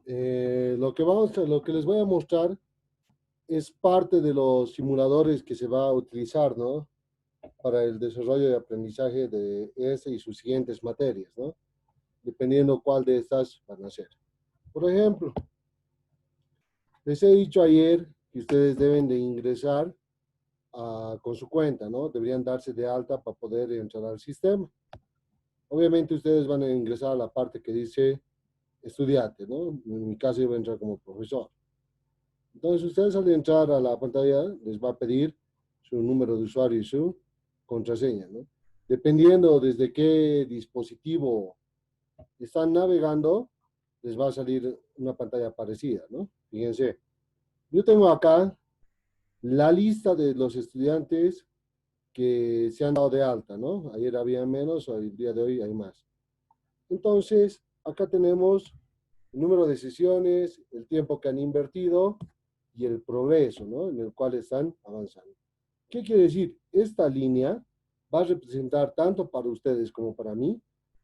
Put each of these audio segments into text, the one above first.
Lo que les voy a mostrar es parte de los simuladores que se va a utilizar, ¿no? Para el desarrollo y aprendizaje de esta y sus siguientes materias, ¿no? Dependiendo cuál de estas van a ser. Por ejemplo, les he dicho ayer que ustedes deben de ingresar con su cuenta, ¿no? Deberían darse de alta para poder entrar al sistema. Obviamente ustedes van a ingresar a la parte que dice estudiante, ¿no? En mi caso yo voy a entrar como profesor. Entonces ustedes al entrar a la pantalla les va a pedir su número de usuario y su contraseña, ¿no? Dependiendo desde qué dispositivo están navegando, les va a salir una pantalla parecida, ¿no? Fíjense, yo tengo acá la lista de los estudiantes que se han dado de alta, ¿no? Ayer había menos, hoy, el día de hoy hay más. Entonces, acá tenemos el número de sesiones, el tiempo que han invertido y el progreso, ¿no? En el cual están avanzando. ¿Qué quiere decir? Esta línea va a representar tanto para ustedes como para mí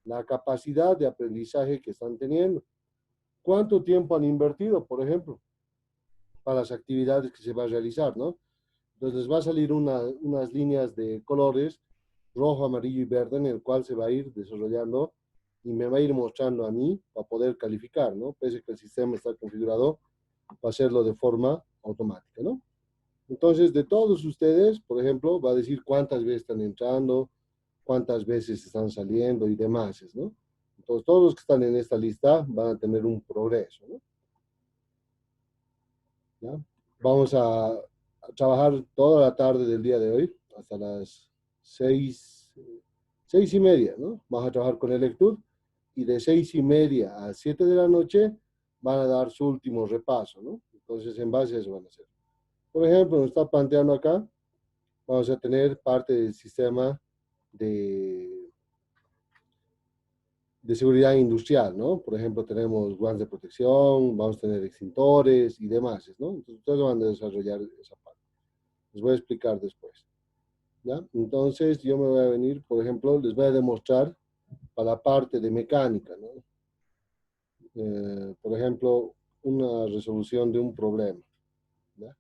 la capacidad de aprendizaje que están teniendo. ¿Cuánto tiempo han invertido, por ejemplo, para las actividades que se va a realizar, ¿no? Entonces les va a salir unas líneas de colores, rojo, amarillo y verde, en el cual se va a ir desarrollando y me va a ir mostrando a mí para poder calificar, ¿no? Pese a que el sistema está configurado para hacerlo de forma automática, ¿no? Entonces, de todos ustedes, por ejemplo, va a decir cuántas veces están entrando, cuántas veces están saliendo y demás, ¿no? Entonces, todos los que están en esta lista van a tener un progreso, ¿no? ¿Ya? Vamos a trabajar toda la tarde del día de hoy, hasta las 6:30, ¿no? Vamos a trabajar con el lector y de 6:30 a 7 de la noche van a dar su último repaso, ¿no? Entonces, en base a eso van a hacer. Por ejemplo, nos está planteando acá, vamos a tener parte del sistema de, de seguridad industrial, ¿no? Por ejemplo, tenemos guantes de protección, vamos a tener extintores y demás, ¿no? Entonces, ustedes van a desarrollar esa parte. Les voy a explicar después, ¿ya? Entonces, yo me voy a venir, por ejemplo, les voy a demostrar para la parte de mecánica, ¿no? Por ejemplo, una resolución de un problema, ¿ya?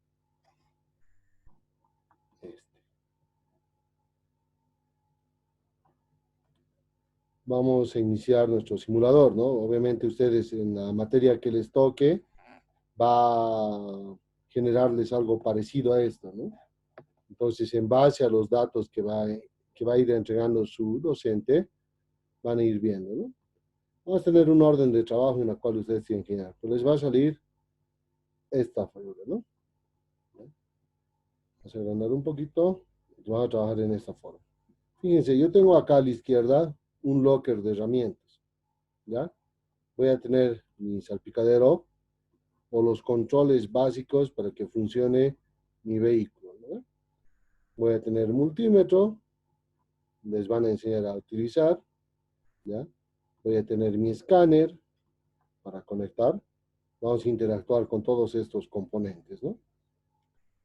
Vamos a iniciar nuestro simulador, ¿no? Obviamente ustedes en la materia que les toque va a generarles algo parecido a esto, ¿no? Entonces, en base a los datos que va a ir entregando su docente, van a ir viendo, ¿no? Vamos a tener un orden de trabajo en la cual ustedes tienen que llenar. Pues les va a salir esta figura, ¿no? Vamos a agrandar un poquito. Vamos a trabajar en esta forma. Fíjense, yo tengo acá a la izquierda un locker de herramientas, ¿ya? Voy a tener mi salpicadero o los controles básicos para que funcione mi vehículo, ¿no? Voy a tener multímetro, les van a enseñar a utilizar, ¿ya? Voy a tener mi escáner para conectar. Vamos a interactuar con todos estos componentes, ¿no?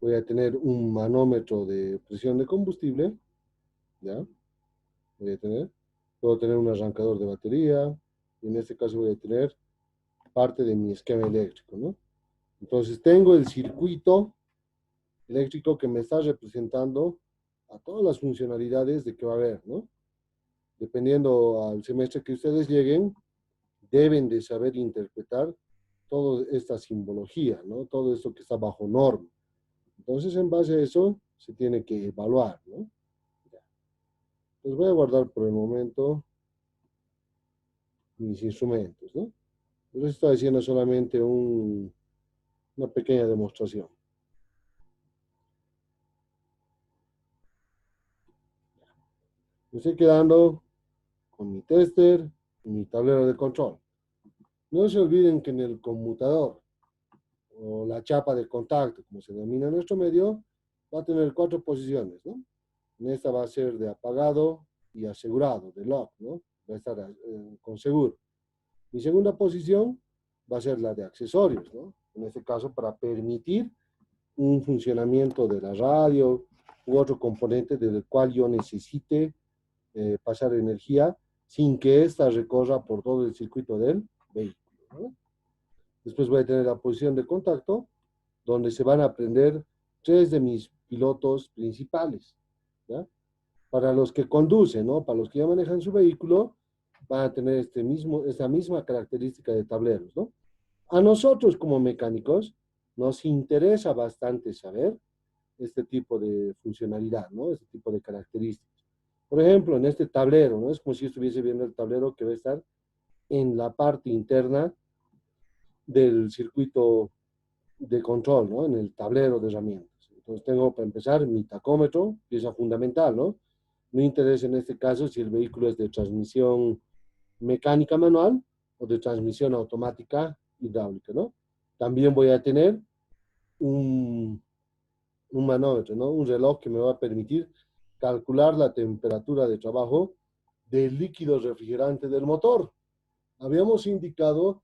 Voy a tener un manómetro de presión de combustible, ¿ya? Voy a tener, puedo tener un arrancador de batería, y en este caso voy a tener parte de mi esquema eléctrico, ¿no? Entonces tengo el circuito eléctrico que me está representando a todas las funcionalidades de que va a haber, ¿no? Dependiendo al semestre que ustedes lleguen, deben de saber interpretar toda esta simbología, ¿no? Todo esto que está bajo norma. Entonces, en base a eso, se tiene que evaluar, ¿no? Pues voy a guardar por el momento mis instrumentos, ¿no? Entonces estoy haciendo solamente una pequeña demostración. Me estoy quedando con mi tester y mi tablero de control. No se olviden que en el conmutador o la chapa de contacto, como se denomina en nuestro medio, va a tener 4 posiciones, ¿no? En esta va a ser de apagado y asegurado, de lock, ¿no? Va a estar con seguro. Mi segunda posición va a ser la de accesorios, ¿no? En este caso, para permitir un funcionamiento de la radio u otro componente del cual yo necesite pasar energía sin que ésta recorra por todo el circuito del vehículo, ¿no? Después voy a tener la posición de contacto, donde se van a aprender tres de mis pilotos principales, ¿ya? Para los que conducen, ¿no? Para los que ya manejan su vehículo, van a tener esta misma característica de tableros, ¿no? A nosotros como mecánicos nos interesa bastante saber este tipo de funcionalidad, ¿no? Este tipo de características. Por ejemplo, en este tablero, ¿no? Es como si estuviese viendo el tablero que va a estar en la parte interna del circuito de control, ¿no? En el tablero de herramientas. Entonces tengo para empezar mi tacómetro, pieza fundamental, ¿no? No interesa en este caso si el vehículo es de transmisión mecánica manual o de transmisión automática hidráulica, ¿no? También voy a tener un, un manómetro, ¿no? Un reloj que me va a permitir calcular la temperatura de trabajo del líquido refrigerante del motor. Habíamos indicado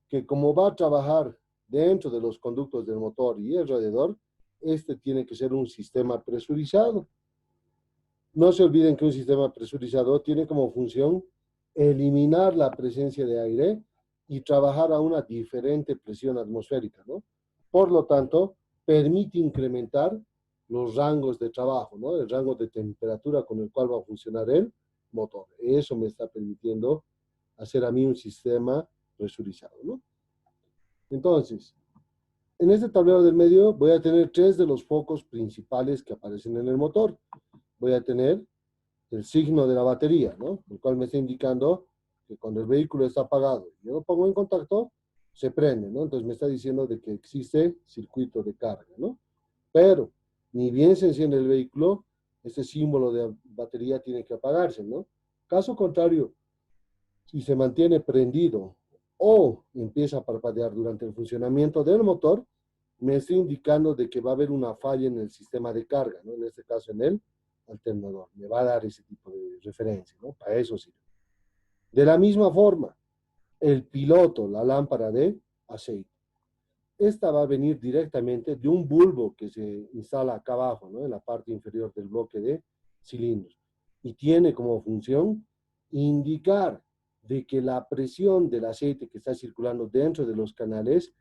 que como va a trabajar dentro de los conductos del motor y alrededor, este tiene que ser un sistema presurizado. No se olviden que un sistema presurizado tiene como función eliminar la presencia de aire y trabajar a una diferente presión atmosférica, ¿no? Por lo tanto, permite incrementar los rangos de trabajo, ¿no? El rango de temperatura con el cual va a funcionar el motor. Eso me está permitiendo hacer a mí un sistema presurizado, ¿no? Entonces, en este tablero del medio voy a tener tres de los focos principales que aparecen en el motor. Voy a tener el signo de la batería, ¿no? El cual me está indicando que cuando el vehículo está apagado y yo lo pongo en contacto, se prende, ¿no? Entonces me está diciendo de que existe circuito de carga, ¿no? Pero ni bien se enciende el vehículo, este símbolo de batería tiene que apagarse, ¿no? Caso contrario, si se mantiene prendido o empieza a parpadear durante el funcionamiento del motor, me está indicando de que va a haber una falla en el sistema de carga, ¿no? En este caso en el alternador. Me va a dar ese tipo de referencia, ¿no? Para eso sirve. De la misma forma, el piloto, la lámpara de aceite. Esta va a venir directamente de un bulbo que se instala acá abajo, ¿no? En la parte inferior del bloque de cilindros. Y tiene como función indicar de que la presión del aceite que está circulando dentro de los canales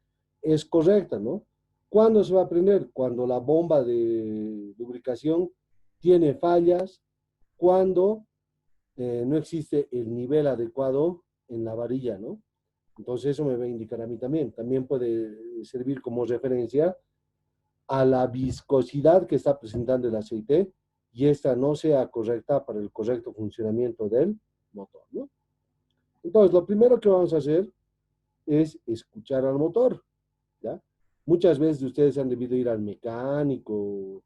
es correcta, ¿no? ¿Cuándo se va a prender? Cuando la bomba de lubricación tiene fallas, cuando no existe el nivel adecuado en la varilla, ¿no? Entonces eso me va a indicar a mí también. También puede servir como referencia a la viscosidad que está presentando el aceite y esta no sea correcta para el correcto funcionamiento del motor, ¿no? Entonces, lo primero que vamos a hacer es escuchar al motor, ¿ya? Muchas veces ustedes han debido ir al mecánico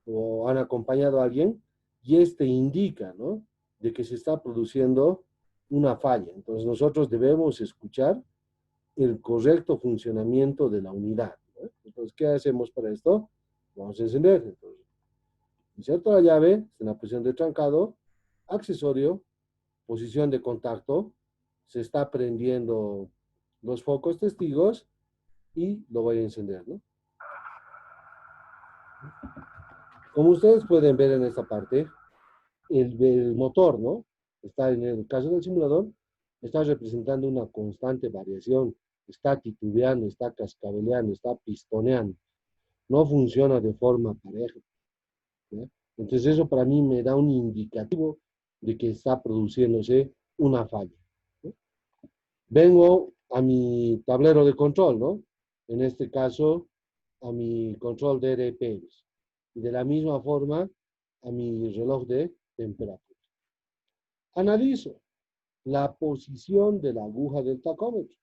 o han acompañado a alguien y este indica, ¿no? De que se está produciendo una falla. Entonces, nosotros debemos escuchar el correcto funcionamiento de la unidad, ¿no? Entonces, ¿qué hacemos para esto? Vamos a encender. Entonces, inserto la llave en la posición de trancado, accesorio, posición de contacto, se está prendiendo los focos testigos y lo voy a encender, ¿no? Como ustedes pueden ver en esta parte, el motor, ¿no? Está en el caso del simulador, está representando una constante variación, está titubeando, está cascabeleando, está pistoneando, no funciona de forma pareja, ¿ya? Entonces eso para mí me da un indicativo de que está produciéndose una falla, ¿no? Vengo a mi tablero de control, ¿no? En este caso, a mi control de RPMs. Y de la misma forma, a mi reloj de temperatura. Analizo la posición de la aguja del tacómetro,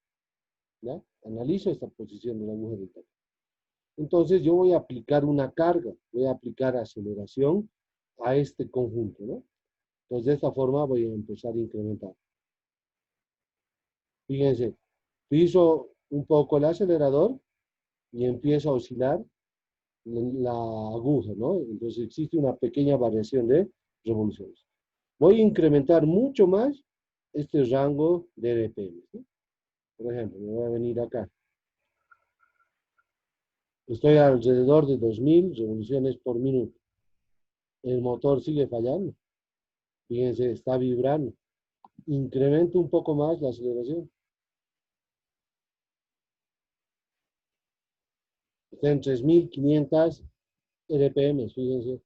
¿ya? Analizo esta posición de la aguja del tacómetro. Entonces yo voy a aplicar una carga, voy a aplicar aceleración a este conjunto, ¿no? Entonces de esta forma voy a empezar a incrementar. Fíjense, piso un poco el acelerador y empiezo a oscilar la aguja, ¿no? Entonces existe una pequeña variación de revoluciones. Voy a incrementar mucho más este rango de RPM, ¿no? Por ejemplo, me voy a venir acá. Estoy alrededor de 2000 revoluciones por minuto. El motor sigue fallando. Fíjense, está vibrando. Incremento un poco más la aceleración. Está en 3.500 RPM, fíjense.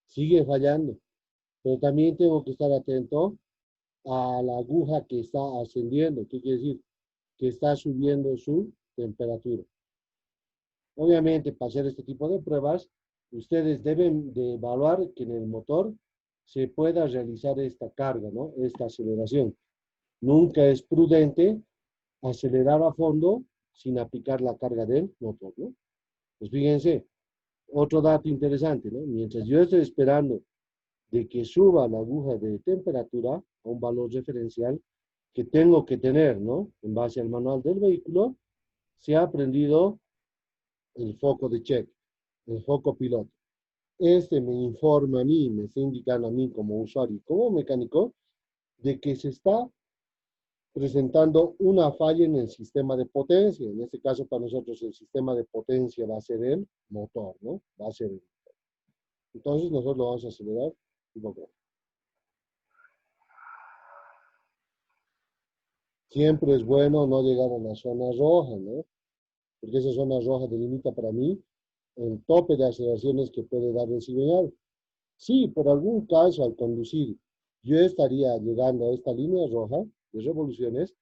Sigue fallando. Pero también tengo que estar atento a la aguja que está ascendiendo. ¿Qué quiere decir? Que está subiendo su temperatura. Obviamente, para hacer este tipo de pruebas, ustedes deben de evaluar que en el motor se pueda realizar esta carga, ¿no? Esta aceleración. Nunca es prudente acelerar a fondo sin aplicar la carga del motor, ¿no? Pues fíjense, otro dato interesante, ¿no? Mientras yo estoy esperando de que suba la aguja de temperatura a un valor referencial que tengo que tener, ¿no? En base al manual del vehículo, se ha prendido el foco de check, el foco piloto. Este me informa a mí, me está indicando a mí como usuario y como mecánico de que se está presentando una falla en el sistema de potencia. En este caso, para nosotros, el sistema de potencia va a ser el motor, ¿no? Va a ser el motor. Entonces, nosotros lo vamos a acelerar y volver. Siempre es bueno no llegar a la zona roja, ¿no? Porque esa zona roja delimita para mí el tope de aceleraciones que puede dar el cigüeñal. Sí, por algún caso al conducir, yo estaría llegando a esta línea roja de revoluciones,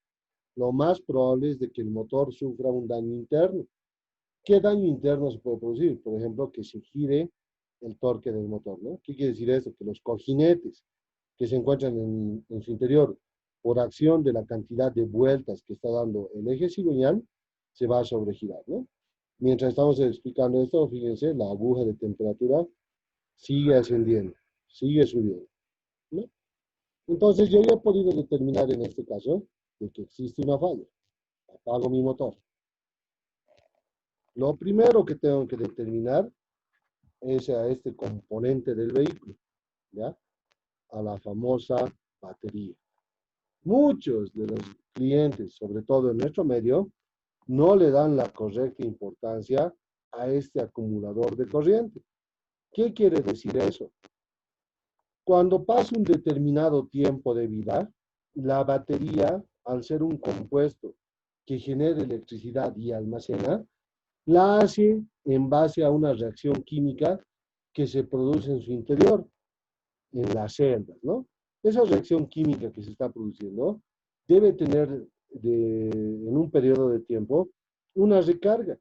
lo más probable es de que el motor sufra un daño interno. ¿Qué daño interno se puede producir? Por ejemplo, que se gire el torque del motor, ¿no? ¿Qué quiere decir esto? Que los cojinetes que se encuentran en su interior, por acción de la cantidad de vueltas que está dando el eje cigüeñal, se va a sobregirar, ¿no? Mientras estamos explicando esto, fíjense, la aguja de temperatura sigue ascendiendo, sigue subiendo, ¿no? Entonces yo ya he podido determinar en este caso de que existe una falla. Apago mi motor. Lo primero que tengo que determinar es a este componente del vehículo, ¿ya? A la famosa batería. Muchos de los clientes, sobre todo en nuestro medio, no le dan la correcta importancia a este acumulador de corriente. ¿Qué quiere decir eso? Cuando pasa un determinado tiempo de vida, la batería, al ser un compuesto que genera electricidad y almacena, la hace en base a una reacción química que se produce en su interior, en las celdas, ¿no? Esa reacción química que se está produciendo debe tener en un periodo de tiempo una recarga.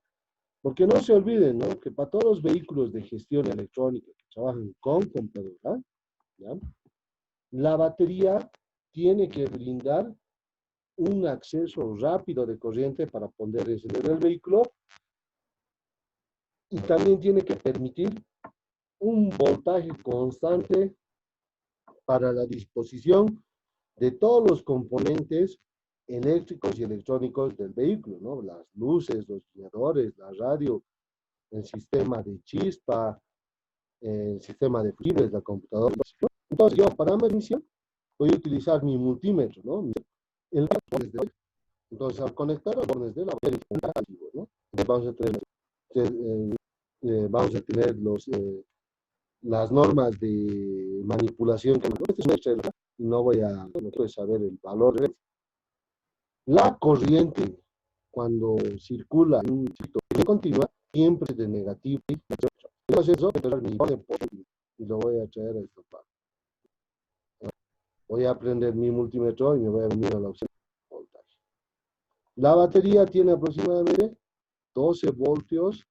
Porque no se olviden, ¿no? Que para todos los vehículos de gestión electrónica que trabajan con computadora, ¿ya? La batería tiene que brindar un acceso rápido de corriente para poder encender el vehículo y también tiene que permitir un voltaje constante para la disposición de todos los componentes eléctricos y electrónicos del vehículo, ¿no? Las luces, los guiadores, la radio, el sistema de chispa, el sistema de fibras, la computadora. Entonces yo para mi misión voy a utilizar mi multímetro, ¿no? El entonces al conectar los bornes de la batería, ¿no? Vamos a tener, vamos a tener las normas de manipulación que no voy a no quiero saber el valor. La corriente, cuando circula en un ciclo continuo, siempre es de negativo. Entonces, eso y lo voy a traer a esta parte. Voy a prender mi multímetro y me voy a venir a la opción de voltaje. La batería tiene aproximadamente 12 voltios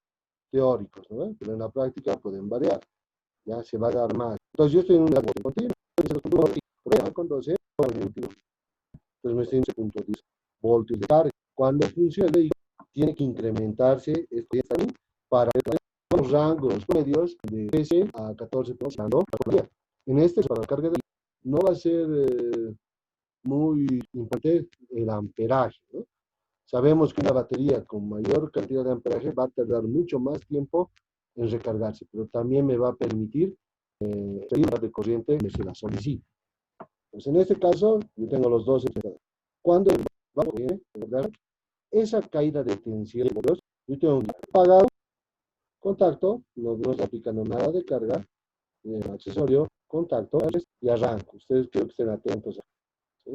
teóricos, ¿no? Pero en la práctica pueden variar. Ya se va a dar más. Entonces, yo estoy en una continua. Con 12, entonces me estoy en 11.10 voltios de carga. Cuando funciona el vehículo, tiene que incrementarse este para los rangos medios de 13 a 14%. En este, para la carga de no va a ser muy importante el amperaje, ¿no? Sabemos que una batería con mayor cantidad de amperaje va a tardar mucho más tiempo en recargarse, pero también me va a permitir de corriente que se la solicite. Pues en este caso, yo tengo los dos. Cuando va a ¿verdad? Esa caída de tensión, yo tengo un apagado, contacto, no está aplicando nada de carga, accesorio, contacto y arranco. Ustedes quiero que estén atentos. ¿Sí?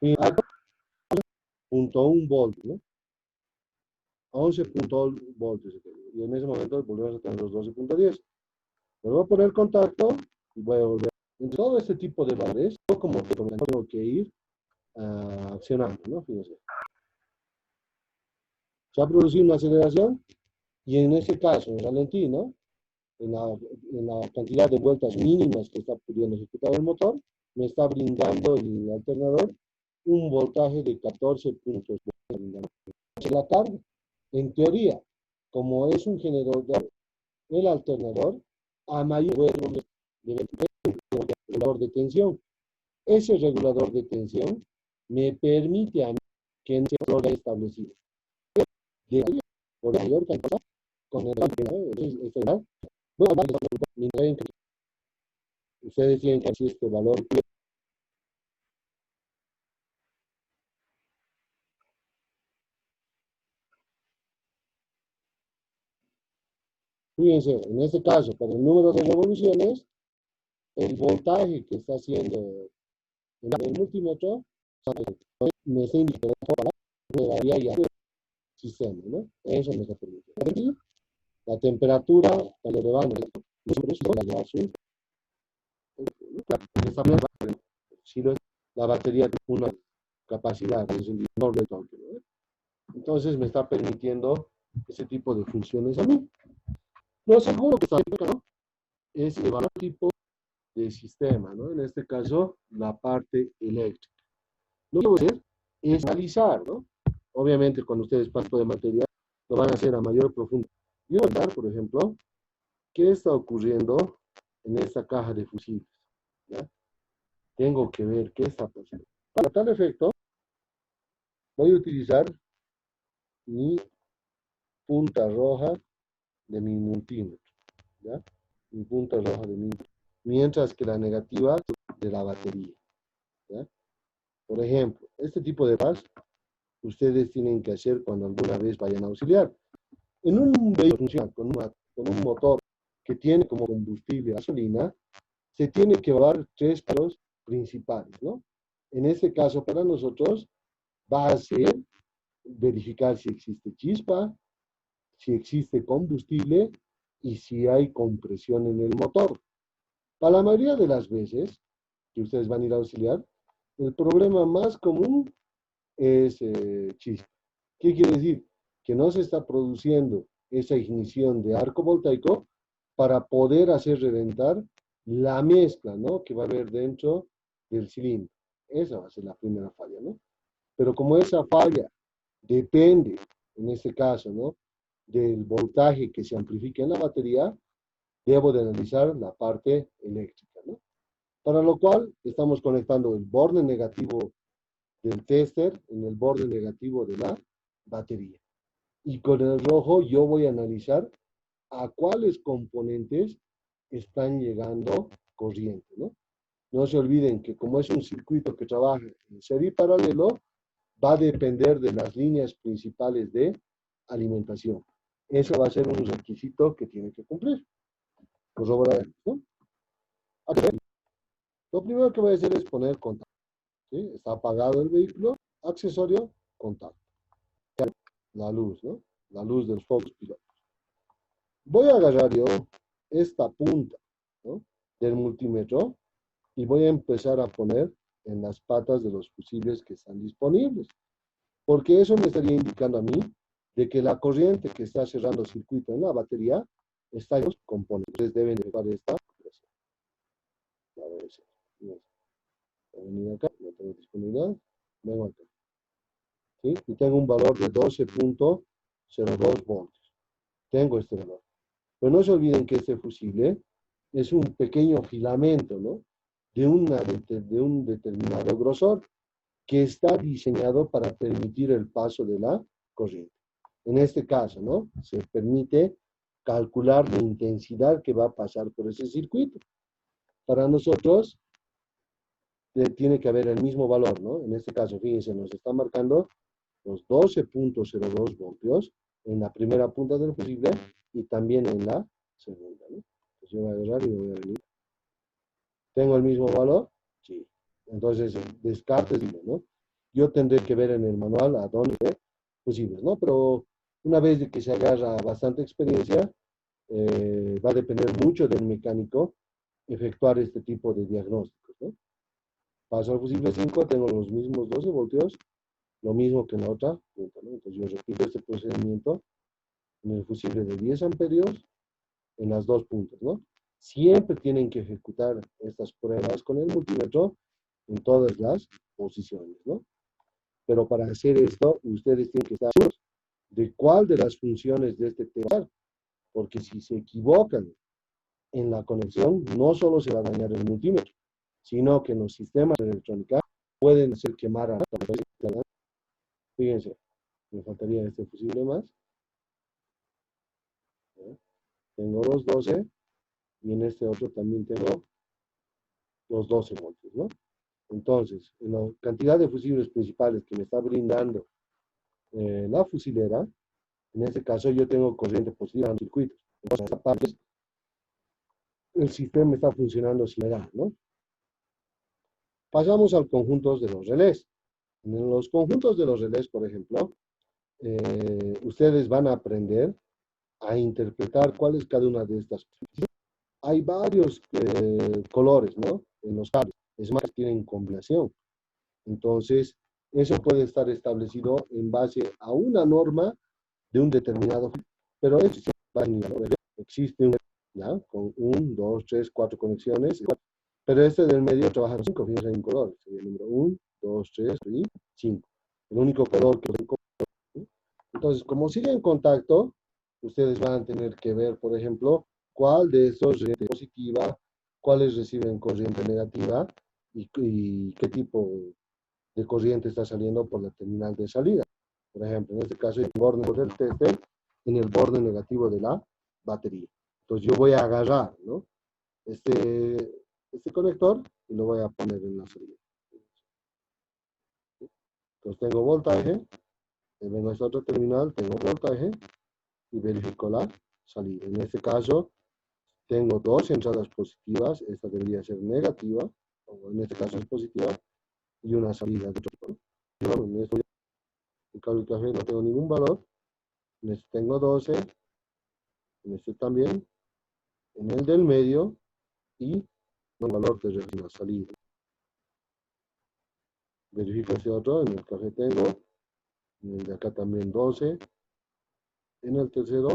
Y 0.1 volt, ¿no? a 11 voltios. Y en ese momento volvemos a tener los 12.10. Le voy a poner contacto y voy a volver. En todo este tipo de valores, yo como tengo que ir accionando, ¿no? Fíjense. Se ha producido una aceleración y en este caso, en ralentí, ¿no? En la cantidad de vueltas mínimas que está pudiendo ejecutar el motor, me está brindando el alternador un voltaje de 14 puntos. La carga, en teoría, como es un generador, el alternador, a mayor vuelo de regulador de tensión. Ese regulador de tensión me permite a mí que en ese valor establecido. De por mayor cantidad, con el bueno, ustedes tienen que hacer este valor. Fíjense, en este caso, para el número de revoluciones, el voltaje que está haciendo el multímetro me está indicando la ya sistema, ¿no? Eso me está permitiendo. La temperatura, el elevado, si no es la batería tiene una capacidad, es un doble toque, ¿no? Entonces me está permitiendo ese tipo de funciones a mí. Lo segundo que está acá, ¿no? Es evaluar tipo de sistema, ¿no? En este caso, la parte eléctrica. Lo que voy a hacer es analizar, ¿no? Obviamente, cuando ustedes pasan de material, lo van a hacer a mayor profundidad. Yo voy a dar, por ejemplo, qué está ocurriendo en esta caja de fusibles, ¿ya? Tengo que ver qué está pasando. Para tal efecto, voy a utilizar mi punta roja de mi multímetro, ¿ya? Mi punta roja de mi multímetro. Mientras que la negativa de la batería, ¿ya? Por ejemplo, este tipo de paz ustedes tienen que hacer cuando alguna vez vayan a auxiliar. En un vehículo con un motor que tiene como combustible gasolina, se tiene que evaluar tres pasos principales, ¿no? En este caso, para nosotros, va a ser verificar si existe chispa, si existe combustible y si hay compresión en el motor. Para la mayoría de las veces que ustedes van a ir a auxiliar, el problema más común es chispa. ¿Qué quiere decir? Que no se está produciendo esa ignición de arco voltaico para poder hacer reventar la mezcla, ¿no? Que va a haber dentro del cilindro. Esa va a ser la primera falla, ¿no? Pero como esa falla depende, en este caso, ¿no? Del voltaje que se amplifica en la batería, debo de analizar la parte eléctrica, ¿no? Para lo cual estamos conectando el borde negativo del tester en el borde negativo de la batería. Y con el rojo yo voy a analizar a cuáles componentes están llegando corriente, ¿no? No se olviden que como es un circuito que trabaja en serie paralelo, va a depender de las líneas principales de alimentación. Eso va a ser un requisito que tiene que cumplir. Corroborar, ¿no? Lo primero que voy a hacer es poner contacto, ¿sí? Está apagado el vehículo, accesorio, contacto. La luz, ¿no? La luz de los focos pilotos. Voy a agarrar yo esta punta, ¿no? Del multímetro y voy a empezar a poner en las patas de los fusibles que están disponibles. Porque eso me estaría indicando a mí de que la corriente que está cerrando circuito en la batería está en los componentes. Deben de llevar esta. A ver si. Voy a venir acá, no tengo disponibilidad. Vengo acá. ¿Sí? Y tengo un valor de 12.02 voltios. Tengo este valor. Pero no se olviden que este fusible es un pequeño filamento, ¿no? De un determinado grosor que está diseñado para permitir el paso de la corriente. En este caso, ¿no? Se permite calcular la intensidad que va a pasar por ese circuito. Para nosotros, tiene que haber el mismo valor, ¿no? En este caso, fíjense, nos está marcando los 12.02 voltios en la primera punta del fusible y también en la segunda, ¿no? Entonces yo voy a agarrar y voy a venir. ¿Tengo el mismo valor? Sí. Entonces, descartes, ¿no? Yo tendré que ver en el manual a dónde fusibles, ¿no? Pero Una vez de que se agarra bastante experiencia, va a depender mucho del mecánico efectuar este tipo de diagnósticos, ¿no? Paso al fusible 5, tengo los mismos 12 voltios, lo mismo que en la otra punta, ¿no? Entonces yo repito este procedimiento en el fusible de 10 amperios en las dos puntas, ¿no? Siempre tienen que ejecutar estas pruebas con el multímetro en todas las posiciones, ¿no? Pero para hacer esto, ustedes tienen que estar seguros de cuál de las funciones de este tema, porque si se equivocan en la conexión, no solo se va a dañar el multímetro, sino que en los sistemas de electrónica pueden hacer quemar a la. Fíjense, me faltaría este fusible más. ¿Ya? Tengo los 12 y en este otro también tengo los 12 voltios, ¿no? Entonces, en la cantidad de fusibles principales que me está brindando la fusilera, en este caso yo tengo corriente positiva en los circuitos. Entonces, esta parte, el sistema está funcionando similar, ¿no? Pasamos al conjunto de los relés. En los conjuntos de los relés, por ejemplo, ustedes van a aprender a interpretar cuál es cada una de estas. Hay varios colores, ¿no? En los cables. Es más, tienen combinación. Entonces, eso puede estar establecido en base a una norma de un determinado, pero eso va a nivel. Existe un, ¿ya? Con 1, 2, 3, 4 conexiones, pero este del medio trabaja con 5, fíjense en colores. Sería el número 1, 2, 3 y 5. El único color que ¿sí? Entonces, como sigue en contacto, ustedes van a tener que ver, por ejemplo, cuál de estos recibe positiva, cuáles reciben corriente negativa y qué tipo de corriente está saliendo por la terminal de salida. Por ejemplo, en este caso, el borde del tester en el borde negativo de la batería. Entonces, yo voy a agarrar, ¿no? este conector y lo voy a poner en la salida. Entonces, tengo voltaje, vengo a esta otra terminal, tengo voltaje y verifico la salida. En este caso, tengo dos entradas positivas, esta debería ser negativa, o en este caso es positiva, y una salida de otro. ¿No? En este el cable café no tengo ningún valor, en este tengo 12, en este también, en el del medio y el valor de la salida. Verifico este otro, en el café tengo, en el de acá también 12, en el tercero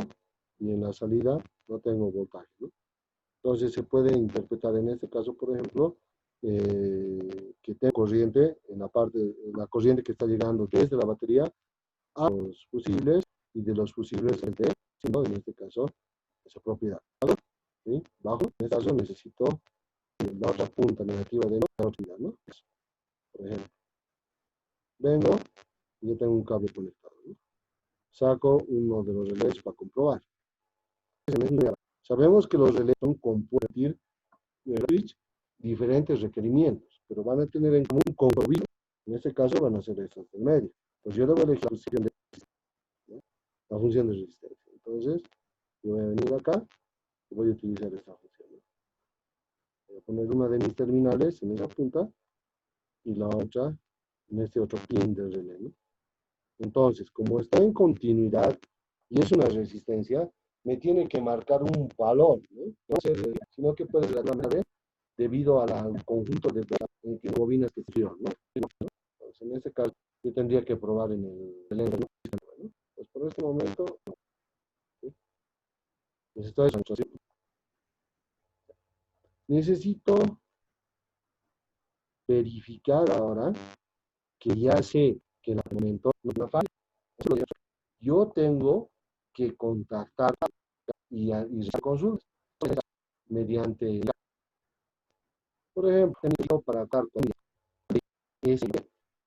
y en la salida no tengo voltaje, ¿no? Entonces se puede interpretar en este caso, por ejemplo, que tengo corriente en la parte, la corriente que está llegando desde la batería a los fusibles y de los fusibles de, sino en este caso, esa propiedad. ¿Sí? Bajo, en este caso necesito la otra punta negativa de la utilidad, ¿no? Por ejemplo, vengo y yo tengo un cable conectado, ¿no? Saco uno de los relés para comprobar. Sabemos que los relés son compartir diferentes requerimientos, pero van a tener en común un compromiso. En este caso van a ser estos del medio. Pues yo le voy a elegir la función de resistencia, ¿no? La función de resistencia. Entonces, yo voy a venir acá y voy a utilizar esta función, ¿no? Voy a poner una de mis terminales en esa punta y la otra en este otro pin del relé, ¿no? Entonces, como está en continuidad y es una resistencia, me tiene que marcar un valor, ¿no? No ser, sino que puede ser debido al conjunto de bobinas que se ¿no? Entonces, en este caso, yo tendría que probar en el relé, ¿no? Pues por este momento, ¿sí? Necesito verificar ahora que ya sé que el momento no me falla. Yo tengo que contactar y consultas mediante, por ejemplo, para acá con ese.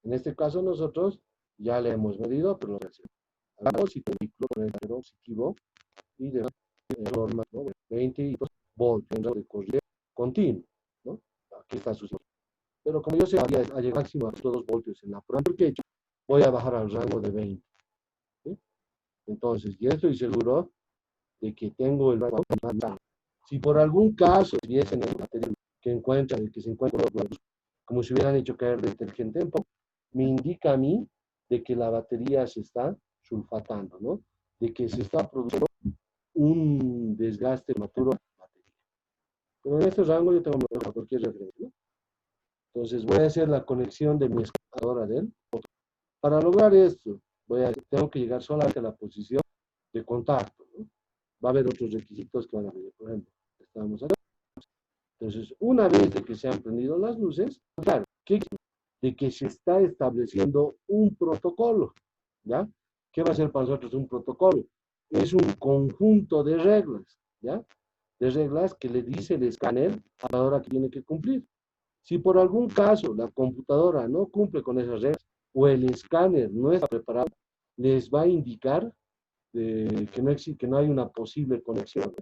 En este caso nosotros ya le hemos medido, pero lo hacemos si el vehículo con el positivo y de forma, ¿no? 20 voltios de corriente continuo, ¿no? Aquí está su. Pero como yo sé que a llegar máximo a 2 voltios en la prueba que he hecho, voy a bajar al rango de 20. ¿Sí? Entonces, ya estoy seguro de que tengo el rango. Si por algún caso tuviesen el material que se encuentra como si hubieran hecho caer detergente en poco, me indica a mí de que la batería se está sulfatando, ¿no? de que se está produciendo un desgaste prematuro de la batería. Pero en este rango yo tengo cualquier referencia, ¿no? Entonces voy a hacer la conexión de mi escaladora del motor. Para lograr esto, tengo que llegar solamente a la posición de contacto, ¿no? Va a haber otros requisitos que van a venir, por ejemplo, estamos acá. Entonces, una vez de que se han prendido las luces, claro, de que se está estableciendo un protocolo, ¿ya? ¿Qué va a ser para nosotros un protocolo? Es un conjunto de reglas, ¿ya? De reglas que le dice el escáner a la hora que tiene que cumplir. Si por algún caso la computadora no cumple con esas reglas o el escáner no está preparado, les va a indicar que no existe, que no hay una posible conexión.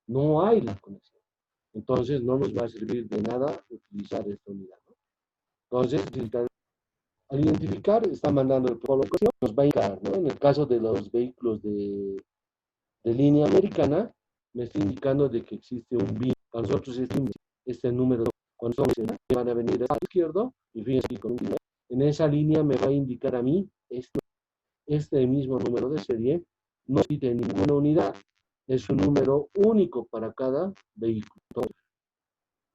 No hay la conexión. Entonces no nos va a servir de nada utilizar esta unidad, ¿no? Entonces, al identificar, está mandando el protocolo, nos va a indicar, ¿no? En el caso de los vehículos de línea americana, me está indicando de que existe un BIN. Para nosotros este número, cuando van a venir al izquierdo, y fíjense aquí con un BIN, en esa línea me va a indicar a mí este mismo número de serie, no existe ninguna unidad, es un número único para cada vehículo.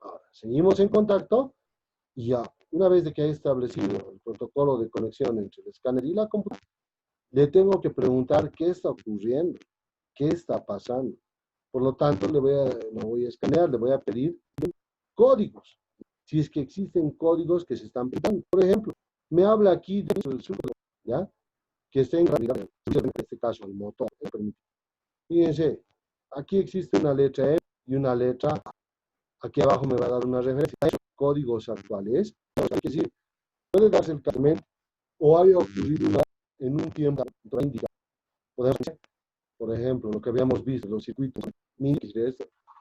Ahora, seguimos en contacto y ya, una vez de que haya establecido el protocolo de conexión entre el escáner y la computadora, le tengo que preguntar qué está ocurriendo, qué está pasando. Por lo tanto, lo voy a escanear, le voy a pedir códigos. Si es que existen códigos que se están pidiendo. Por ejemplo, me habla aquí de ¿ya? Que esté en realidad, en este caso, el motor. Fíjense, aquí existe una letra E y una letra A. Aquí abajo me va a dar una referencia a códigos actuales. Es decir, puede darse el caso o haya ocurrido en un tiempo indicado. Podemos decir, por ejemplo, lo que habíamos visto, los circuitos mínimos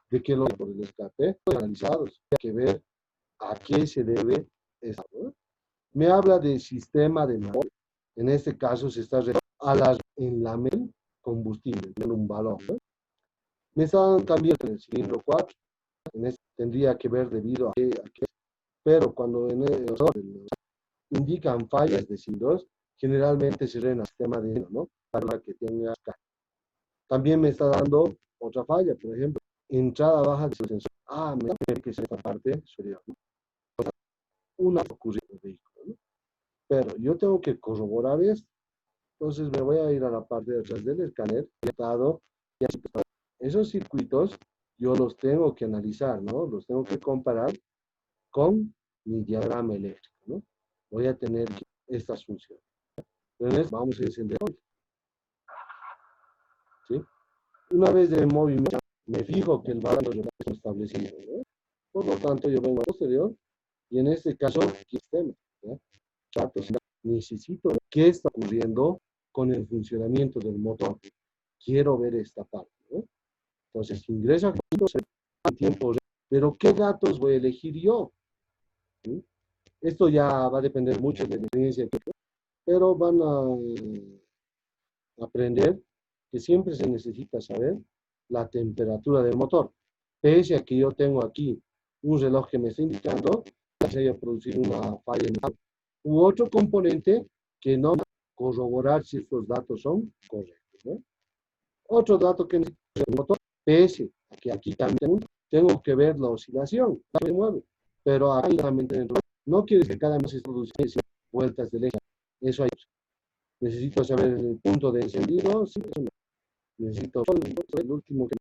de que los por el escape analizados. Hay que ver a qué se debe esto, ¿no? Me habla del sistema de motor. En este caso se está en la combustible, tiene un valor, ¿no? Me está dando también en el cilindro 4. En este tendría que ver debido a qué, pero cuando en el indican fallas de cilindros, generalmente se rena el sistema de ¿no? Para que tenga. También me está dando otra falla, por ejemplo, entrada baja de sensor. Me va a que es esta parte superior, ¿no? Una ocurre en el vehículo, ¿no? Pero yo tengo que corroborar esto. Entonces me voy a ir a la parte de atrás del escáner, y esos circuitos yo los tengo que analizar, ¿no? Los tengo que comparar con mi diagrama eléctrico, ¿no? Voy a tener estas funciones. Entonces vamos a encender hoy, ¿sí? Una vez de movimiento, me fijo que el valor es establecido, ¿no? Por lo tanto, yo vengo a posterior y en este caso, sistema, ¿no? Necesito ver qué está ocurriendo con el funcionamiento del motor. Quiero ver esta parte, ¿no? Entonces, ingresa en tiempo real, pero ¿qué datos voy a elegir yo? ¿Sí? Esto ya va a depender mucho de la experiencia, pero van a aprender que siempre se necesita saber la temperatura del motor. Pese a que yo tengo aquí un reloj que me está indicando que se haya producido una falla en el u otro componente que no va a corroborar si estos datos son correctos, ¿no? Otro dato que necesito el motor, pese a que aquí también tengo que ver la oscilación, la que mueve, pero aquí también no quiere decir que cada vez se produce vueltas de eje. Eso hay. Necesito saber el punto de encendido, sí, eso no. Necesito el último que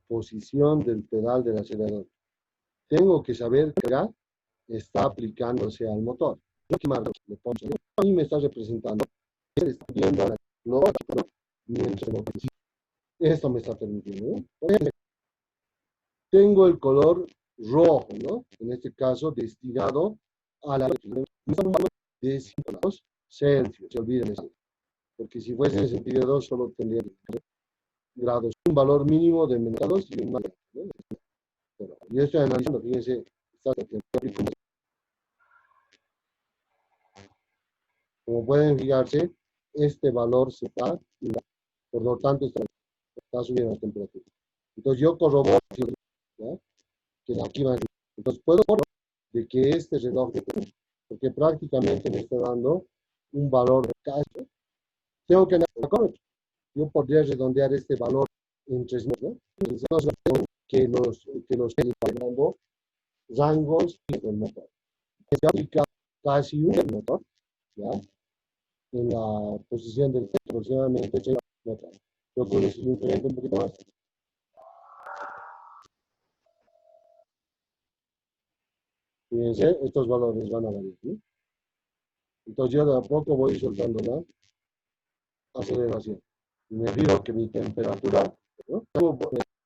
posición del pedal del acelerador. Tengo que saber que acá está aplicándose al motor. Le pongo, a mí me está representando, él está viendo la lógica, mientras esto me está permitiendo, ¿no? Tengo el color rojo, ¿no? En este caso, destinado a la de 5 grados Celsius. Se olviden eso. Porque si fuese en sentido 2, solo tendría grados. Un valor mínimo de menos 2 y un valor, ¿no? Pero yo estoy analizando, fíjense, como pueden fijarse, este valor se está, por lo tanto, está subiendo la temperatura. Entonces yo corroboro, ¿ya? que aquí va. Entonces puedo de que este reloj, porque prácticamente me está dando un valor de caso, tengo que yo podría redondear este valor en 3, ¿no? Entonces, que los están dando rangos del motor. Se aplica casi un motor, ¿ya? En la posición del aproximadamente 80 metros. Yo puedo decir un poquito más. Fíjense, estos valores van a variar, ¿no? Entonces yo de a poco voy soltando la aceleración. Y me fijo que mi temperatura, ¿no?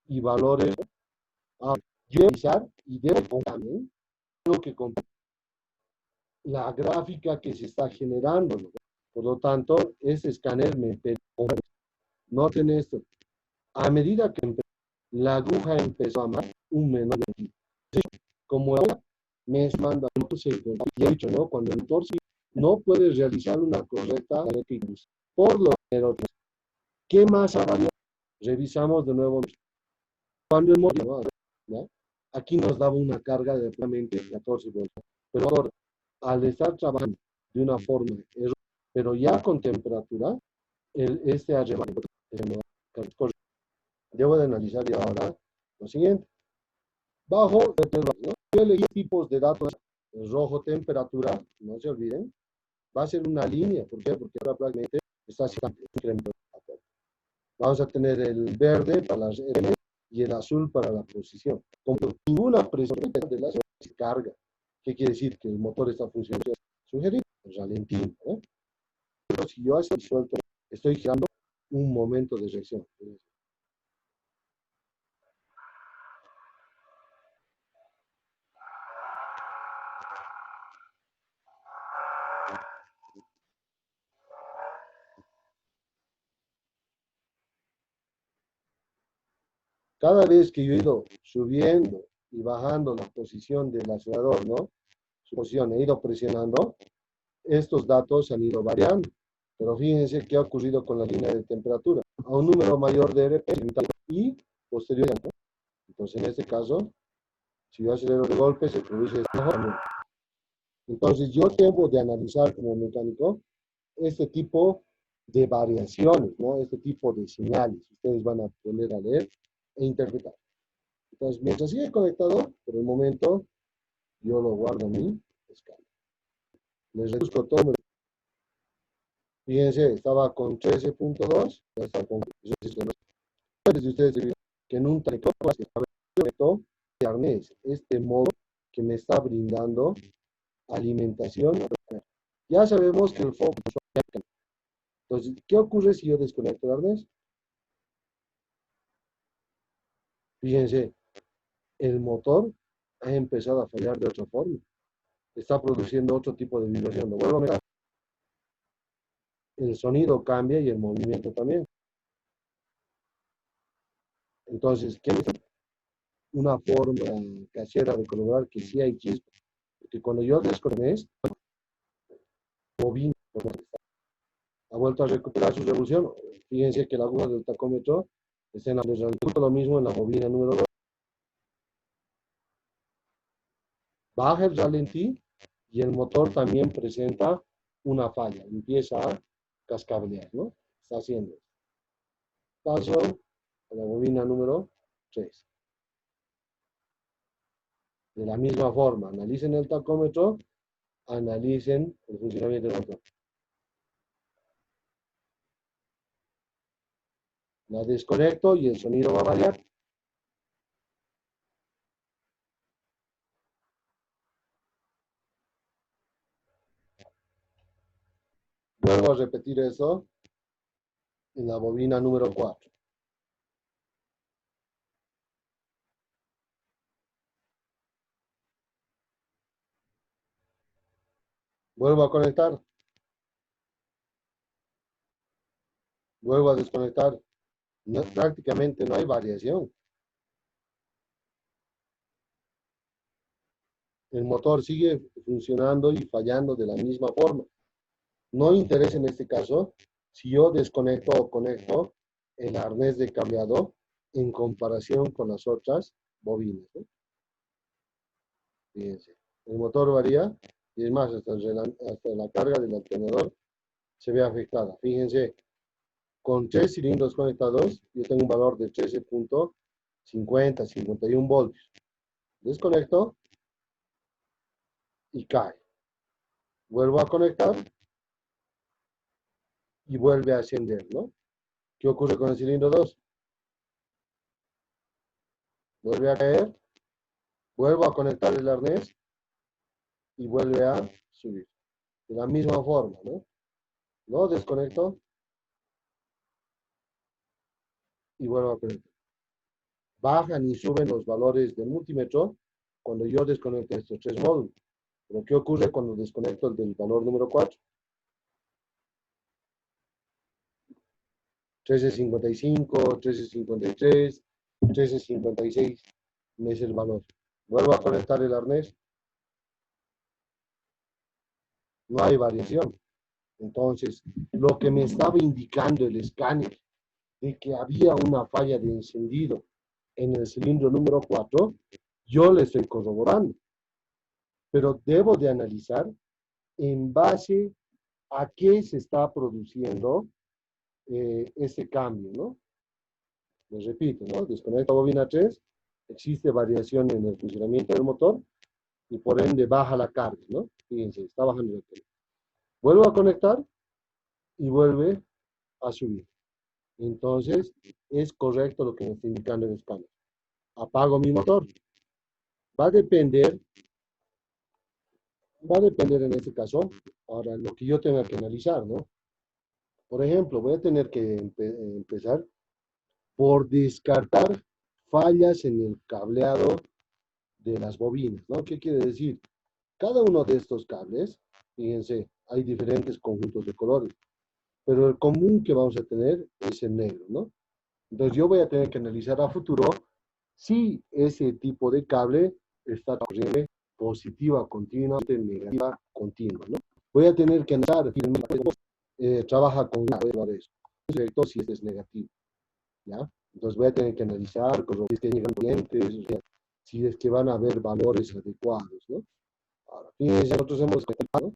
Y valores a revisar y debo comprar, ¿no? Tengo que comprar la gráfica que se está generando, ¿no? Por lo tanto, este escáner me permite, noten esto, a medida que la aguja empezó a amar un menor de como ahora me manda y he dicho, ¿no? Cuando el motor no puede realizar una correcta por lo menos, ¿qué más ha variado? Revisamos de nuevo. Cuando el motor, ¿no? Aquí nos daba una carga de aproximadamente 14 voltios. Pero ahora, al estar trabajando de una forma, pero ya con temperatura, este arrebato, debo de analizar ya ahora lo siguiente. Bajo, ¿no? Yo elegí tipos de datos, el rojo temperatura, no se olviden, va a ser una línea, ¿por qué? Porque ahora prácticamente está haciendo incremento. Vamos a tener el verde para las R y el azul para la posición. Como ninguna presión de la se carga, ¿qué quiere decir? Que el motor está funcionando. Sugerir, ralentí, ¿eh? Pero si yo así suelto, estoy girando un momento de reacción. Cada vez que yo he ido subiendo y bajando la posición del acelerador, ¿no? Su posición, he ido presionando, estos datos han ido variando. Pero fíjense qué ha ocurrido con la línea de temperatura. A un número mayor de RPM y posteriormente, ¿no? Entonces, en este caso, si yo acelero de golpe, se produce este cambio. Entonces, yo tengo de analizar como mecánico este tipo de variaciones, ¿no? Este tipo de señales. Ustedes van a poner a leer e interpretar. Entonces, mientras sigue conectado, por el momento, yo lo guardo en mi escala. Les reduzco todo. Fíjense, estaba con 13.2, ya está con 13.2. De ustedes que en un trayecto de arnés, este modo que me está brindando alimentación. Ya sabemos que el foco. Entonces, ¿qué ocurre si yo desconecto el arnés? Fíjense, el motor ha empezado a fallar de otra forma. Está produciendo otro tipo de vibración. Lo vuelvo a mirar. El sonido cambia y el movimiento también. Entonces, ¿qué es una forma casera de colaborar que sí hay chispas? Porque cuando yo desconecto, bobina ha vuelto a recuperar su revolución. Fíjense que la aguja del tacómetro está en la lo mismo en la bobina número 2. Baja el ralentí y el motor también presenta una falla. Empieza a cascabelear, ¿no? Está haciendo. Paso a la bobina número 3. De la misma forma, analicen el tacómetro, analicen el funcionamiento del motor. La desconecto y el sonido va a variar. Vuelvo a repetir eso en la bobina número 4. Vuelvo a conectar. Vuelvo a desconectar. No, prácticamente no hay variación. El motor sigue funcionando y fallando de la misma forma. No interesa en este caso si yo desconecto o conecto el arnés de cableado en comparación con las otras bobinas, ¿no? Fíjense, el motor varía y es más, hasta la carga del alternador se ve afectada. Fíjense, con 3 cilindros conectados, yo tengo un valor de 13.50, 51 voltios. Desconecto y cae. Vuelvo a conectar y vuelve a ascender, ¿no? ¿Qué ocurre con el cilindro 2? Vuelve a caer, vuelvo a conectar el arnés y vuelve a subir. De la misma forma, ¿no? Lo desconecto y vuelvo a conectar. Bajan y suben los valores del multímetro cuando yo desconecto estos 3 módulos. Pero ¿qué ocurre cuando desconecto el del valor número 4? 13.55, 13.53, 13.56 me es el valor. Vuelvo a conectar el arnés. No hay variación. Entonces, lo que me estaba indicando el escáner de que había una falla de encendido en el cilindro número 4, yo le estoy corroborando. Pero debo de analizar en base a qué se está produciendo ese cambio, ¿no? Les repito, ¿no? Desconecta bobina 3, existe variación en el funcionamiento del motor y por ende baja la carga, ¿no? Fíjense, está bajando la carga. Vuelvo a conectar y vuelve a subir. Entonces, es correcto lo que me está indicando el escáner. Apago mi motor. Va a depender en este caso, ahora lo que yo tenga que analizar, ¿no? Por ejemplo, voy a tener que empezar por descartar fallas en el cableado de las bobinas, ¿no? ¿Qué quiere decir? Cada uno de estos cables, fíjense, hay diferentes conjuntos de colores, pero el común que vamos a tener es el negro, ¿no? Entonces yo voy a tener que analizar a futuro si ese tipo de cable está corriendo positiva continuamente, negativa continua, ¿no? Voy a tener que analizar trabaja con valores, perfecto, si este es negativo, ¿ya? Entonces voy a tener que analizar si es que llegan clientes, si es que van a haber valores adecuados, ¿no? Ahora, fíjense, nosotros hemos detectado,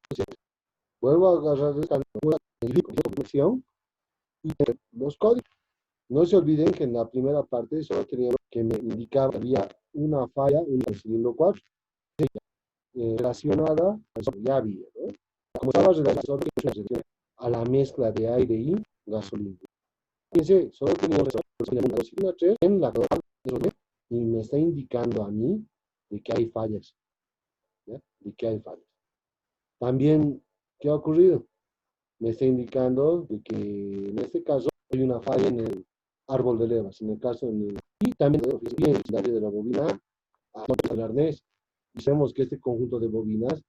vuelvo a agarrar esta configuración y los códigos. No se olviden que en la primera parte solo tenía que me indicaba que había una falla en el cilindro 4 relacionada ya había, ¿no? Como estaba relacionada a la mezcla de aire y gasolina. Fíjense, solo tenía una 3 en la y me está indicando a mí de que hay fallas, ¿ya? De que hay fallas. También, ¿qué ha ocurrido? Me está indicando de que en este caso hay una falla en el árbol de levas, en el caso y también en el área de la bobina al arnés. Y vemos que este conjunto de bobinas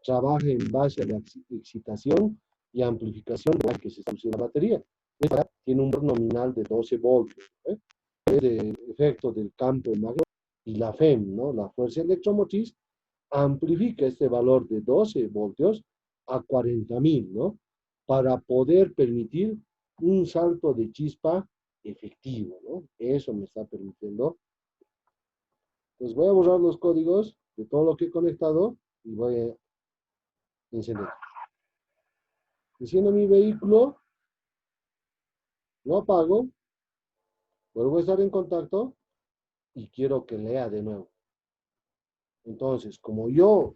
trabaja en base a la excitación y amplificación de la que se produce en la batería. Esta tiene un valor nominal de 12 voltios, ¿eh? Es el efecto del campo magnético y la FEM, ¿no? La fuerza electromotriz amplifica este valor de 12 voltios a 40.000, ¿no? Para poder permitir un salto de chispa efectivo, ¿no? Eso me está permitiendo. Pues voy a borrar los códigos de todo lo que he conectado y voy a encender. Enciendo mi vehículo, lo apago, vuelvo a estar en contacto y quiero que lea de nuevo. Entonces, como yo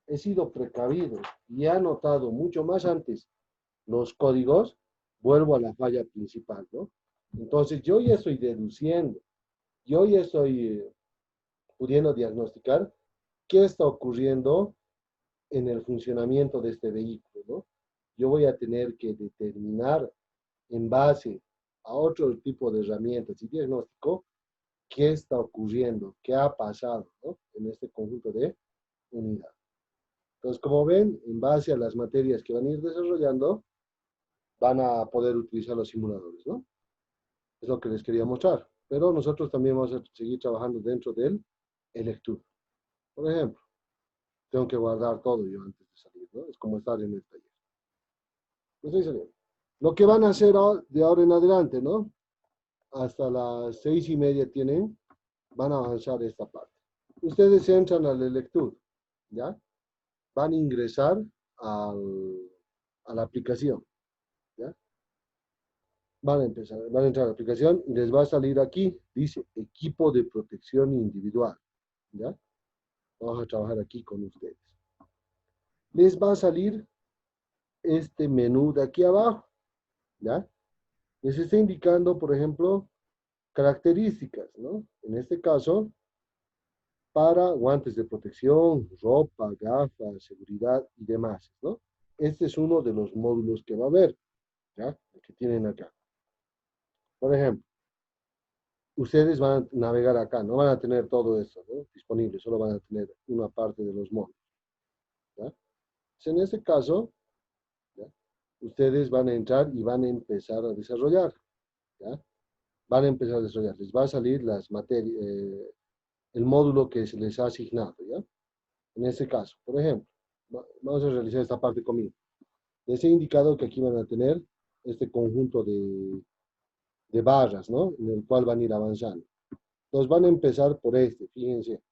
he sido precavido y he anotado mucho más antes los códigos, vuelvo a la falla principal, ¿no? Entonces, yo ya estoy deduciendo, yo ya estoy pudiendo diagnosticar qué está ocurriendo en el funcionamiento de este vehículo, ¿no? Yo voy a tener que determinar en base a otro tipo de herramientas y diagnóstico qué está ocurriendo, qué ha pasado, ¿no? En este conjunto de unidades. Entonces, como ven, en base a las materias que van a ir desarrollando, van a poder utilizar los simuladores, ¿no? Es lo que les quería mostrar. Pero nosotros también vamos a seguir trabajando dentro del electro. Por ejemplo, tengo que guardar todo yo antes de salir, ¿no? Es como estar en el taller. No estoy saliendo. Lo que van a hacer de ahora en adelante, ¿no? Hasta las 6:30 van a avanzar esta parte. Ustedes entran a la lectura, ¿ya? Van a ingresar a la aplicación, ¿ya? Van a entrar a la aplicación y les va a salir aquí, dice equipo de protección individual, ¿ya? Vamos a trabajar aquí con ustedes. Les va a salir este menú de aquí abajo, ¿ya? Les está indicando, por ejemplo, características, ¿no? En este caso, para guantes de protección, ropa, gafas, seguridad y demás, ¿no? Este es uno de los módulos que va a haber, ¿ya? Que tienen acá. Por ejemplo, ustedes van a navegar acá, no van a tener todo esto, ¿no? Disponible, solo van a tener una parte de los módulos, ¿ya? Entonces, en este caso, ¿ya? Ustedes van a entrar y van a empezar a desarrollar, ¿ya? Van a empezar a desarrollar. Les va a salir las materias, el módulo que se les ha asignado, ¿ya? En este caso, por ejemplo, vamos a realizar esta parte conmigo. Les he indicado que aquí van a tener este conjunto de barras, ¿no? En el cual van a ir avanzando. Entonces van a empezar por este, fíjense.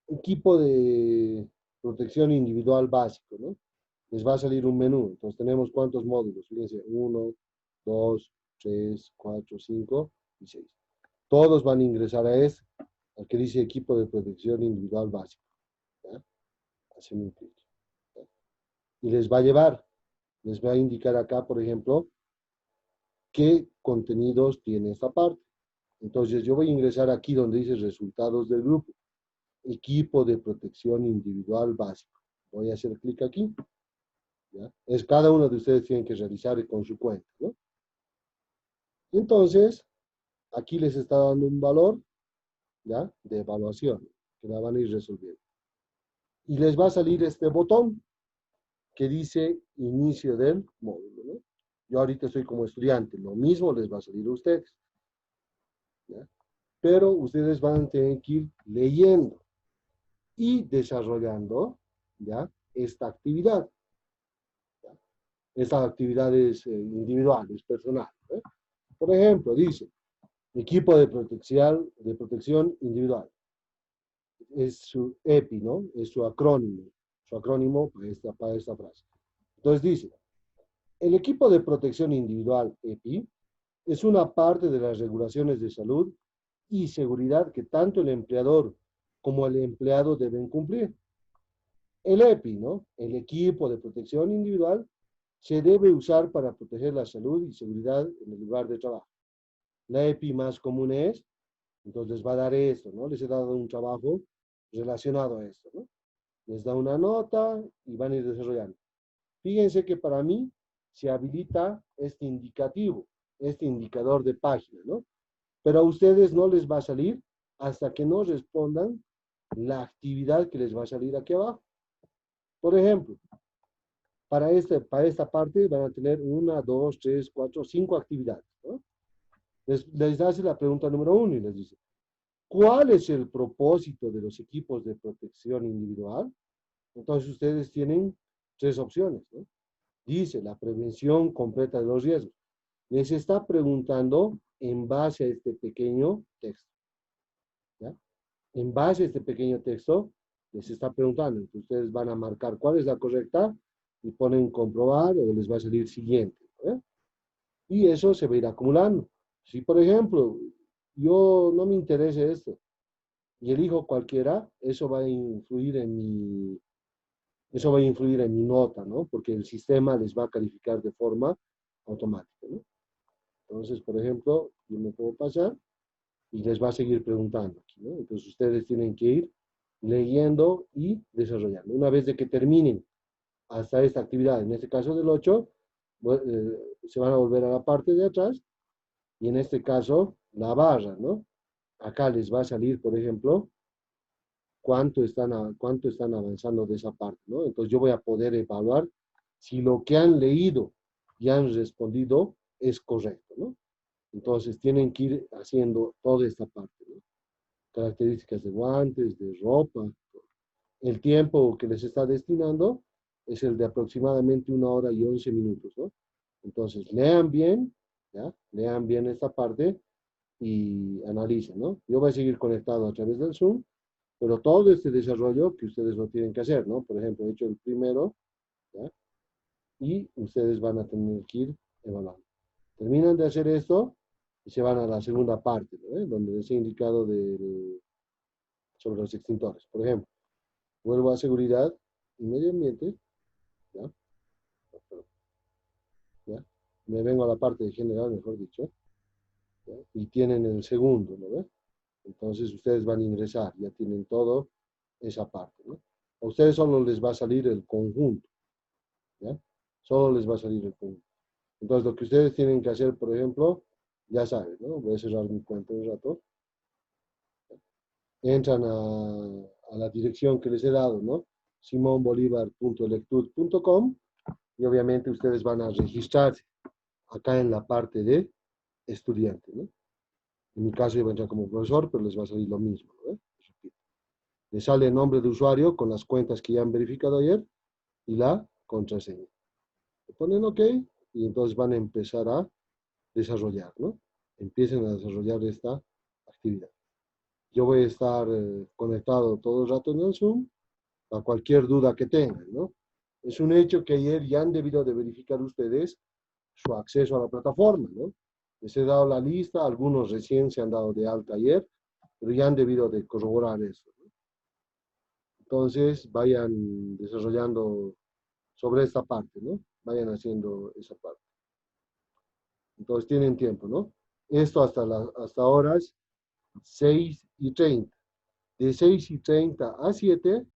Equipo de protección individual básico, ¿no? Les va a salir un menú. Entonces tenemos cuántos módulos, fíjense, 1, 2, 3, 4, 5 y 6. Todos van a ingresar a este, al que dice equipo de protección individual básico, ¿ya? Hacen un clic, ¿ya? Y les va a indicar acá, por ejemplo, qué contenidos tiene esta parte. Entonces yo voy a ingresar aquí donde dice resultados del grupo, equipo de protección individual básico. Voy a hacer clic aquí, ¿ya? Es cada uno de ustedes tienen que realizar con su cuenta, ¿no? Entonces, aquí les está dando un valor, ¿ya? De evaluación, que la van a ir resolviendo. Y les va a salir este botón que dice inicio del módulo, ¿no? Yo ahorita estoy como estudiante, lo mismo les va a salir a ustedes, ¿ya? Pero ustedes van a tener que ir leyendo y desarrollando, ¿ya? Esta actividad, ¿ya? Estas actividades individuales, personales, ¿eh? Por ejemplo, dice, equipo de protección individual. Es su EPI, ¿no? Es su acrónimo para esta frase. Entonces dice, el equipo de protección individual EPI es una parte de las regulaciones de salud y seguridad que tanto el empleador como el empleado deben cumplir. El EPI, ¿no? El equipo de protección individual se debe usar para proteger la salud y seguridad en el lugar de trabajo. La EPI más común es, entonces les va a dar esto, ¿no? Les he dado un trabajo relacionado a esto, ¿no? Les da una nota y van a ir desarrollando. Fíjense que para mí se habilita este indicativo, este indicador de página, ¿no? Pero a ustedes no les va a salir hasta que no respondan la actividad que les va a salir aquí abajo. Por ejemplo, para esta parte van a tener 1, 2, 3, 4, 5 actividades, ¿no? Les hace la pregunta número 1 y les dice, ¿cuál es el propósito de los equipos de protección individual? Entonces ustedes tienen 3 opciones, ¿no? Dice la prevención completa de los riesgos. Les está preguntando en base a este pequeño texto, ¿ya? En base a este pequeño texto, les está preguntando. Entonces ustedes van a marcar cuál es la correcta y ponen comprobar o les va a salir siguiente, ¿eh? Y eso se va a ir acumulando. Si, por ejemplo, yo no me interesa esto y elijo cualquiera, eso va a influir en mi nota, ¿no? Porque el sistema les va a calificar de forma automática, ¿no? Entonces, por ejemplo, yo me puedo pasar y les va a seguir preguntando aquí, ¿no? Entonces ustedes tienen que ir leyendo y desarrollando. Una vez de que terminen hasta esta actividad, en este caso del 8, se van a volver a la parte de atrás y en este caso la barra, ¿no? Acá les va a salir, por ejemplo, cuánto están avanzando de esa parte, ¿no? Entonces yo voy a poder evaluar si lo que han leído y han respondido es correcto, ¿no? Entonces tienen que ir haciendo toda esta parte, ¿no? Características de guantes, de ropa. El tiempo que les está destinando es el de aproximadamente 1 hora y 11 minutos, ¿no? Entonces lean bien, ¿ya? Lean bien esta parte y analicen, ¿no? Yo voy a seguir conectado a través del Zoom pero todo este desarrollo que ustedes no tienen que hacer, ¿no? Por ejemplo, he hecho el primero, ¿ya? Y ustedes van a tener que ir evaluando. Terminan de hacer esto y se van a la segunda parte, ¿no? Donde les he indicado sobre los extintores. Por ejemplo, vuelvo a seguridad y medio ambiente, ¿ya? ¿Ya? Me vengo a la parte de general, mejor dicho, ¿ya? Y tienen el segundo, ¿no ve? Entonces ustedes van a ingresar, ya tienen todo esa parte, ¿no? A ustedes solo les va a salir el conjunto, ¿ya? Solo les va a salir el conjunto. Entonces lo que ustedes tienen que hacer, por ejemplo, ya saben, ¿no? Voy a cerrar mi cuenta un rato. Entran a la dirección que les he dado, ¿no? simonbolivar.lectud.com y obviamente ustedes van a registrarse acá en la parte de estudiante, ¿no? En mi caso yo voy a entrar como profesor, pero les va a salir lo mismo, ¿no? Les sale el nombre de usuario con las cuentas que ya han verificado ayer y la contraseña. Le ponen OK y entonces van a empezar a desarrollar, ¿no? Empiecen a desarrollar esta actividad. Yo voy a estar conectado todo el rato en el Zoom a cualquier duda que tengan, ¿no? Es un hecho que ayer ya han debido de verificar ustedes su acceso a la plataforma, ¿no? Les he dado la lista, algunos recién se han dado de alta ayer, pero ya han debido de corroborar eso, ¿no? Entonces, vayan desarrollando sobre esta parte, ¿no? Vayan haciendo esa parte. Entonces, tienen tiempo, ¿no? Esto hasta horas 6:30. De 6:30 a 7